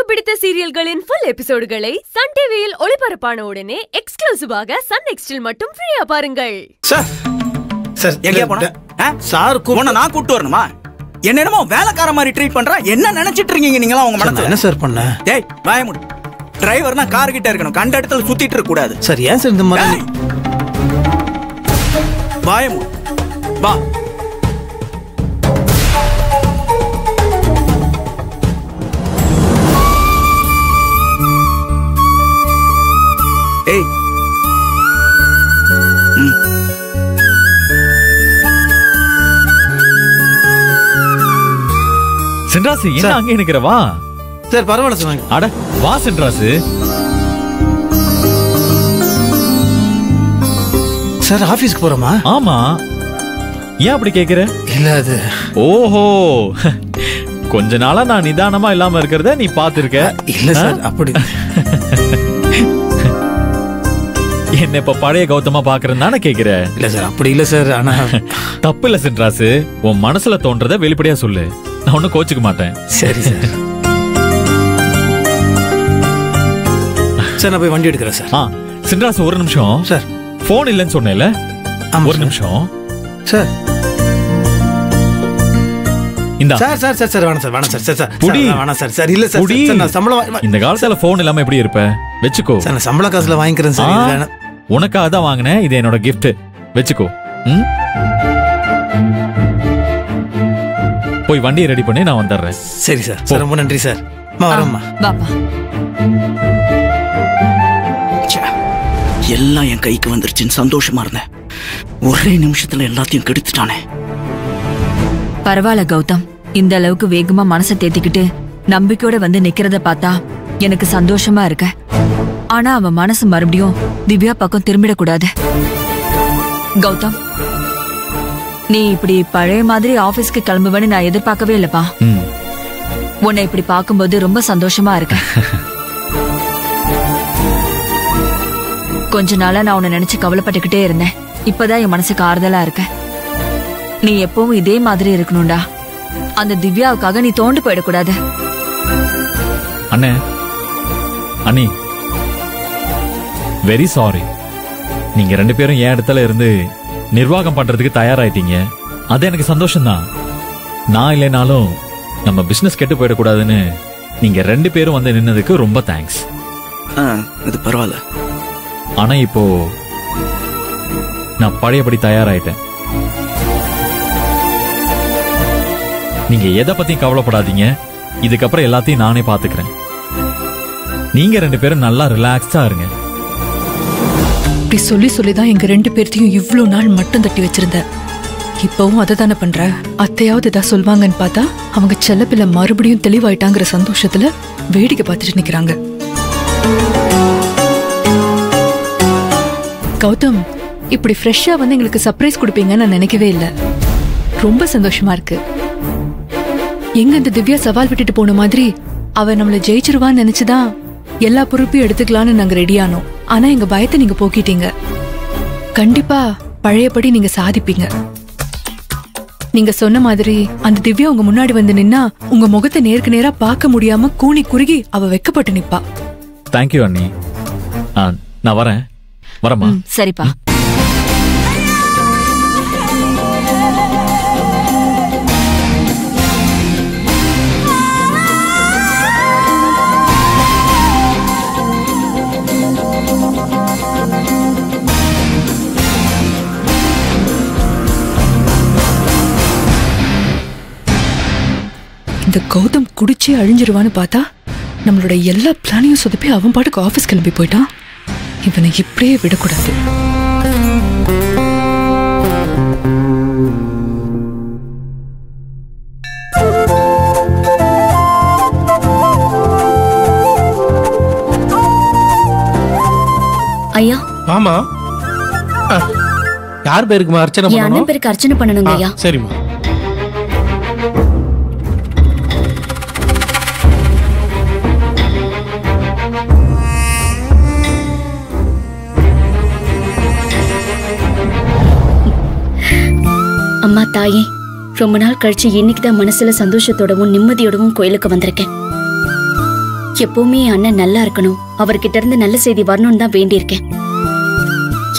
பிடித்த சீரியல்களின் full எபிசோடுகளை Sun டிவியில் ஒளிபரப்பான உடனே எக்ஸ்க்ளூசிவாக சன் நெக்ஸ்டில் மட்டும் ஃப்ரீயா பாருங்கள். சார் எங்க போன? சார் உன்னை நான் கூட்டி வரணுமா? என்னமோ வேலைக்கார மாதிரி ட்ரீட் பண்றா. என்ன நினைச்சிட்டு இருக்கீங்க நீங்களா உங்க மனசுல? என்ன சார் பண்ண? டேய் வாய மூடு. டிரைவர்னா கார் கிட்ட இருக்கணும், கண்ட இடத்துல சுத்திட்டு இருக்க கூடாது. சார் ஏன் சார் இந்த மாதிரி? வாய மூடு. வா. ஏய் சென்றாசு என்ன அங்கே நிக்கிற? வா சார் பரவாயில்ல சார். அட வா சென்றாசு. சார் ஆபீஸ்க்கு போறோமா? ஆமா. ஏன் அப்படி கேக்குற? இல்ல அது ஓஹோ, கொஞ்ச நாளா நான் நிதானமா இல்லாம இருக்கிறத நீ பாத்துருக்க. இல்ல சார் அப்படி என்ன இப்ப பழைய கௌதமா பாக்குறேன்னு கேக்குற? இல்ல சார் அப்படி இல்ல சார். ஆனா தப்பு இல்ல சென்றாசு, உன் மனசுல தோன்றத வெளிப்படையா சொல்லு, நான் ஒன்னும் கோச்சுக்க மாட்டேன். சரி சார். சார் நான் போய் வண்டி எடுக்கிறேன் சார். சென்றாசு ஒரு நிமிஷம் சார். போன் இல்லன்னு சொன்னேல, ஒரு நிமிஷம் சார். இந்த சார் சார் சார் சார் வேணாம் சார், வேணாம் சார். சார் புடி வேணாம் சார். சார் இல்ல சார். சார் நான் சம்பளம் இந்த காலத்துல போன் இல்லாம எப்படி இருப்ப? வெச்சுக்கோ சார். நான் சம்பள காசுல வாங்கிக்கிறேன் சார். இது வேணாம். உனக்காக தான் வாங்கினேன், இது என்னோட கிஃப்ட். வெச்சுக்கோ. போய் வண்டியை ரெடி பண்ணி நான் வந்துடுறேன். சரி சார். சார் ரொம்ப நன்றி சார். வரேம்மா. பாப்பா. எல்லாம் என் கைக்கு வந்துருச்சுன்னு சந்தோஷமா இருந்தேன். ஒரே நிமிஷத்துல எல்லாத்தையும் கெடுத்துட்டானே. பரவாயில்ல கௌதம், இந்த அளவுக்கு வேகமா மனசை தேத்திக்கிட்டு நம்பிக்கையோட வந்து நிக்கிறத பார்த்தா எனக்கு சந்தோஷமா இருக்க. ஆனா அவன் மனசு மறுபடியும் திவ்யா பக்கம் திரும்பிடக்கூடாது. கௌதம், நீ இப்படி பழைய மாதிரி ஆபீஸ்க்கு கிளம்புவேன்னு நான் எதிர்பார்க்கவே இல்லப்பா. உன்னை இப்படி பார்க்கும்போது ரொம்ப சந்தோஷமா இருக்க. கொஞ்ச நாளா நான் உன்னை நினைச்சு கவலைப்பட்டுக்கிட்டே இருந்தேன். இப்பதான் என் மனசுக்கு ஆறுதலா இருக்க. நீ எப்பவும் இதே மாதிரி இருக்கணும்டா. அந்த திவ்யாவுக்காக நீ தோண்டு போயிடக்கூடாது. அண்ணே, அண்ணி, வெரி சாரி. நீங்க ரெண்டு பேரும் என் இடத்துல இருந்து நிர்வாகம் பண்றதுக்கு தயாராயிட்டீங்க. அது எனக்கு சந்தோஷம்தான். நான் இல்லைனாலும் நம்ம பிசினஸ் கெட்டு போயிடக்கூடாதுன்னு நீங்க ரெண்டு பேரும் வந்து நின்னதுக்கு ரொம்ப தேங்க்ஸ். இது பரவாயில்ல. ஆனா இப்போ நான் பழையபடி தயாராயிட்டேன். நீங்க எதை பத்தியும் கவலைப்படாதீங்க. இதுக்கப்புறம் எல்லாத்தையும் நானே பாத்துக்கிறேன். நீங்க ரெண்டு பேரும் நல்லா ரிலாக்ஸ்டா இருங்க. இப்படி சொல்லி சொல்லிதான் எங்க ரெண்டு பேர்த்தையும் இவ்ளோ நாள் மட்டும் தட்டி வச்சிருந்த. இப்பவும் அதை தானே பண்ற. அத்தையாவது ஏதாவது சொல்வாங்கன்னு பார்த்தா அவங்க செல்லப்பிள்ள மறுபடியும் தெளிவாயிட்டாங்கிற சந்தோஷத்துல வேடிக்கை பார்த்துட்டு நிக்கிறாங்க. கௌதம், இப்படி ஃப்ரெஷ்ஷா வந்து எங்களுக்கு சர்ப்ரைஸ் கொடுப்பீங்கன்னு நான் நினைக்கவே இல்லை. ரொம்ப சந்தோஷமா இருக்கு. எங்க இந்த திவ்யா சவால் விட்டுட்டு போன மாதிரி அவ நம்மள ஜெயிச்சிருவான்னு நினைச்சுதான் எல்லா பொறுப்பையும் எடுத்துக்கலான்னு நாங்க ரெடியானோம். ஆனா எங்க பயத்தை நீங்க போக்கிட்டீங்க. கண்டிப்பா பழையபடி நீங்க சாதிப்பீங்க. நீங்க சொன்ன மாதிரி அந்த திவ்யா உங்க முன்னாடி வந்து நின்னா உங்க முகத்தை நேருக்கு நேரா பார்க்க முடியாம கூனி குறுகி அவ வெக்கப்பட்டு நிப்பா. தேங்க்யூ அண்ணி. நான் வரேன். வரமா? சரிப்பா. இந்த கௌதம் குடிச்சே அழிஞ்சிருவான்னு பார்த்தா நம்மளோட எல்லா பிளானையும் சொதப்பி அவன் பாட்டுக்கு ஆபீஸ் கிளம்பி போயிட்டான். இவனை இப்படியே விடக்கூடாது. ஐயா. ஆமா. யார் பேருக்கு அர்ச்சனை பண்ணனும்? என் அண்ணன் பேருக்கு அர்ச்சனை பண்ணனுங்க ஐயா. சரிம்மா. அம்மா தாயே, ரொம்ப நாள் கழிச்சு இன்னைக்கு தான் மனசுல சந்தோஷத்தோடவும் நிம்மதியோடவும் கோயிலுக்கு வந்திருக்கேன். எப்பவுமே என் அண்ணன் நல்லா இருக்கணும், அவர்கிட்ட இருந்து நல்ல செய்தி வரணும்னு தான் வேண்டியிருக்கேன்.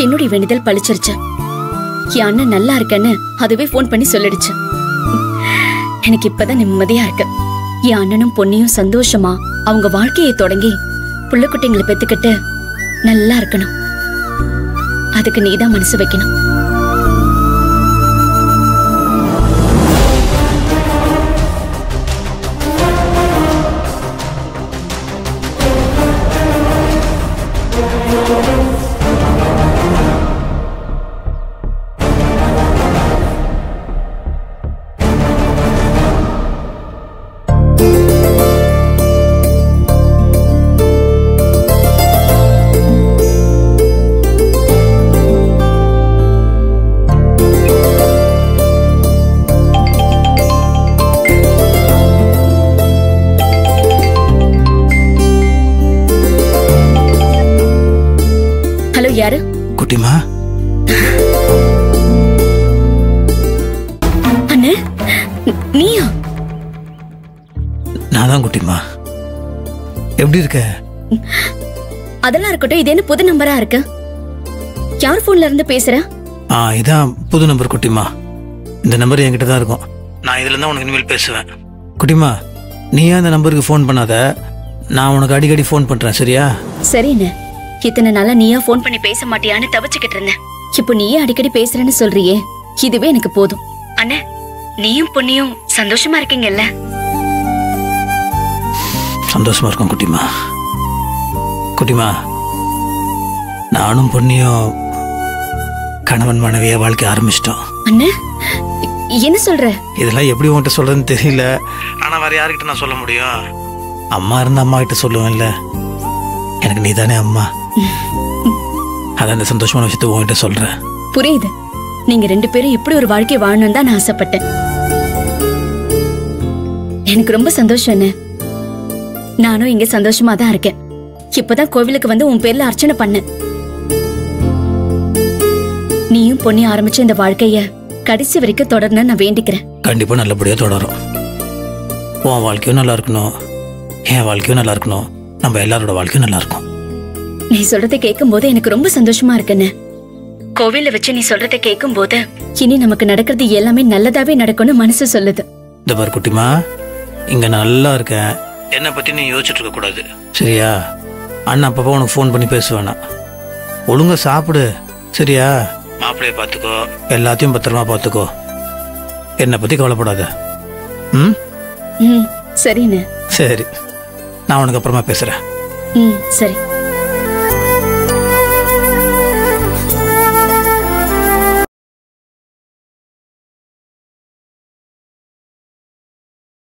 என்னுடைய வேண்டுதல் பழிச்சிருச்சு. என் அண்ணன் நல்லா இருக்கேன்னு அதுவே போன் பண்ணி சொல்லிடுச்சு. எனக்கு இப்பதான் நிம்மதியா இருக்கு. என் அண்ணனும் பொண்ணையும் சந்தோஷமா அவங்க வாழ்க்கையை தொடங்கி புள்ள குட்டிங்களை பெத்துக்கிட்டு நல்லா இருக்கணும். அதுக்கு நீதான் மனசு வைக்கணும். யாரு? குட்டிமா. அண்ணே, நீயா? நான் தான் குட்டிமா. எப்படி இருக்க? அதெல்லாம் இருக்கட்டும், இது என்ன புது நம்பரா இருக்கு? யார் போன்ல இருந்து பேசுற? இதான் புது நம்பர் குட்டிமா. இந்த நம்பர் என்கிட்ட தான் இருக்கும். நான் இதுல தான் உனக்கு இனிமேல் பேசுவேன். குட்டிமா, நீ ஏன் இந்த நம்பருக்கு ஃபோன் பண்ணாத, நான் உனக்கு அடிக்கடி ஃபோன் பண்றேன், சரியா? சரிண்ணே. இத்தனை நாளா நீயா போன் பண்ணி பேச மாட்டியான்னு தவிச்சுக்கிட்டு இருந்தேன். இப்போ நீயே அடிக்கடி பேசுறேன்னு சொல்றியே, இதுவே எனக்கு போதும். அண்ணே, நீயும் பொண்ணியும் சந்தோஷமா இருக்கீங்கல்ல? சந்தோஷமா இருக்கும் குட்டிமா. குட்டிமா, நானும் பொண்ணியும் கணவன் மனைவியா வாழ்க்கை ஆரம்பிச்சிட்டோம். அண்ணே, என்ன சொல்ற? இதெல்லாம் எப்படி உன்கிட்ட சொல்றதுன்னு தெரியல. ஆனா வேற யாருக்கிட்ட நான் சொல்ல முடியும்? அம்மா இருந்தா அம்மா கிட்ட சொல்லுவேன்ல. எனக்கு நீ தானே அம்மா. அதான் இந்த சந்தோஷமான விஷயத்த உன்கிட்ட சொல்றேன். புரியுது. நீங்க ரெண்டு பேரும் இப்படி ஒரு வாழ்க்கை வாழணும் தான் நான் ஆசைப்பட்டேன். எனக்கு ரொம்ப சந்தோஷம். என்ன, நானும் இங்க சந்தோஷமா தான் இருக்கேன். இப்பதான் கோவிலுக்கு வந்து உன் பேர்ல அர்ச்சனை பண்ணேன். நீயும் பொண்ணி ஆரம்பிச்ச இந்த வாழ்க்கைய கடைசி வரைக்கும் தொடரணும்னு நான் வேண்டிக்கிறேன். கண்டிப்பா நல்லபடியா தொடரும். உன் வாழ்க்கையும் நல்லா இருக்கணும், என் வாழ்க்கையும் நல்லா இருக்கணும், நம்ம எல்லாரோட வாழ்க்கையும் நல்லா இருக்கும். நீ சொல்றதை கேட்கும் போது எனக்கு ரொம்ப சந்தோஷமா இருக்குன்னு. கோவில வச்சு நீ சொல்றதை கேட்கும் போது இனி நமக்கு நடக்கிறது எல்லாமே நல்லதாவே நடக்கும்னு மனசு சொல்லுது. இந்த பார் குட்டிமா, இங்க நல்லா இருக்கேன், என்னை பத்தி நீ யோசிச்சுட்டு இருக்க கூடாது, சரியா? அண்ணா அப்பப்போ உனக்கு ஃபோன் பண்ணி பேசுவேனா. ஒழுங்கா சாப்பிடு, சரியா? மாப்பிள்ளைய பார்த்துக்கோ, எல்லாத்தையும் பத்திரமா பார்த்துக்கோ, என்னை பத்தி கவலைப்படாத. சரிண்ணே. சரி, நான் உனக்கு அப்புறமா பேசுறேன். சரி.